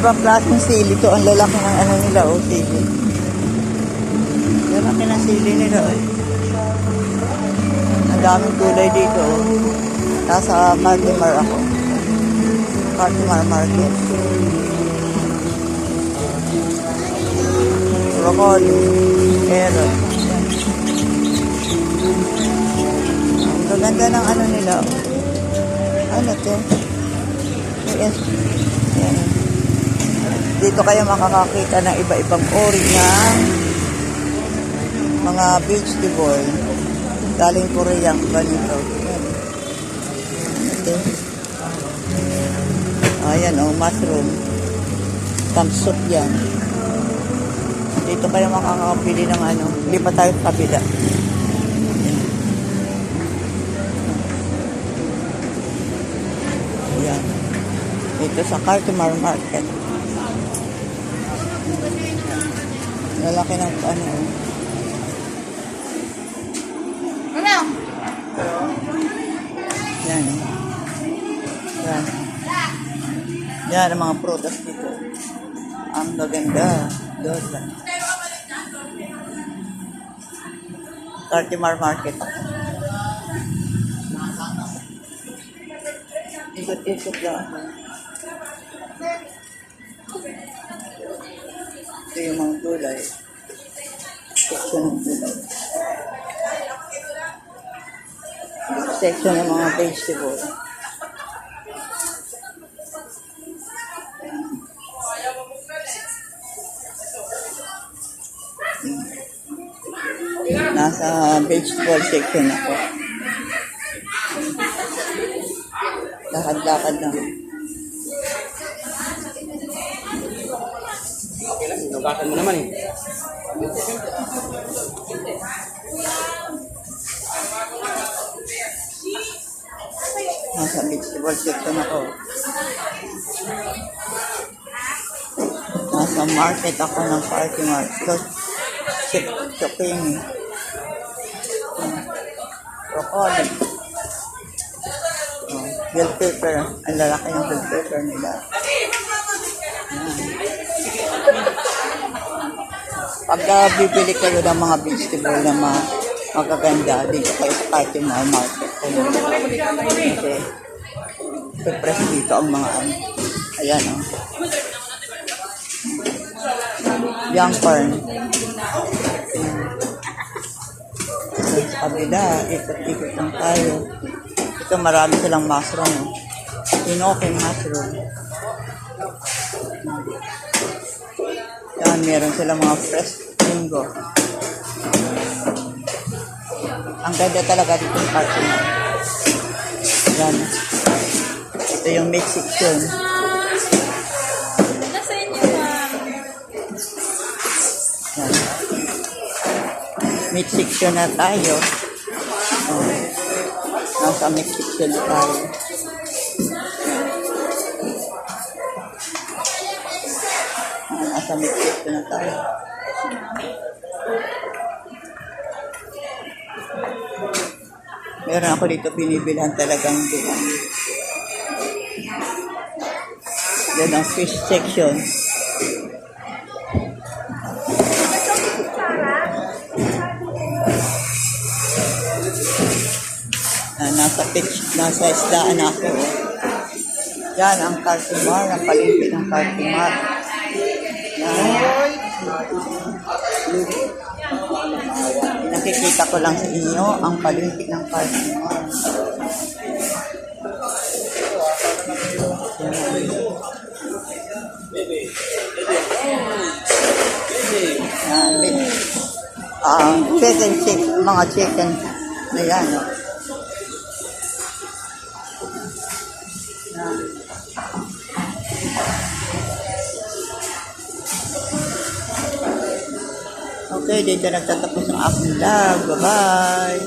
Iba-ibang klaseng sili to. Ang lalaki ng ano nila, oh, sili. Lalaki ng sili nila, oh. Ang daming gulay dito, oh. Nasa Cartimar ako. Cartimar Market. Broccoli, carrot. Ang gaganda ng ano nila, oh. Ano to? Yes. Yan. Dito kayo makakakita ng iba-ibang uri ng mga vegetable. Galing Korean ganito. Ito. Ayan, oh, mushroom. Tamsot yan. Dito kayo makakapili ng ano. Hindi pa tayo kabila. Ayan. Dito sa Cartimar Market. Lalaki ng ano. Ano? Yan. Yan. Yan ang mga prutas dito. Ang maganda. Doon. Cartimar Market. Ikot-ikot lang. Ito yung mga gulay. Section ng gulay. Section ng mga vegetable. Nasa vegetable section ako. Lakad-lakad lang. Okay lang, hinugasan mo naman eh. Nasa vegetable section ako. Nasa market ako ng Cartimar. Shopping. Broccoli. Oh, bell pepper. Ang lalaki ng bell pepper nila. Pagka bibili kayo ng mga vegetable na magaganda, dito kayo sa Cartimar Market. Kasi, press dito ang mga ano. Ayan, oh. Young corn. Sa kabila, ikot-ikot lang tayo. Ito, marami silang mushroom. Oh. Inoking mushroom. Yan, meron silang mga fresh linggo. Ang ganda talaga dito yung Cartimar. Yan. Ito yung meat section. Yan. Meat section na tayo. Oh. Nasa meat section na tayo. Nasa meat section na tayo. Meron ako dito binibilhan talagang doon. Yan ang fish section. Nasa isdaan ako. Yan ang Cartimar, ang palengke ng Cartimar. Yan. Nakikita ko lang sa inyo ang palengke ng Cartimar. Chicken, mga chicken na yan. Okay, dito nagtatapos ang aking vlog. Bye-bye!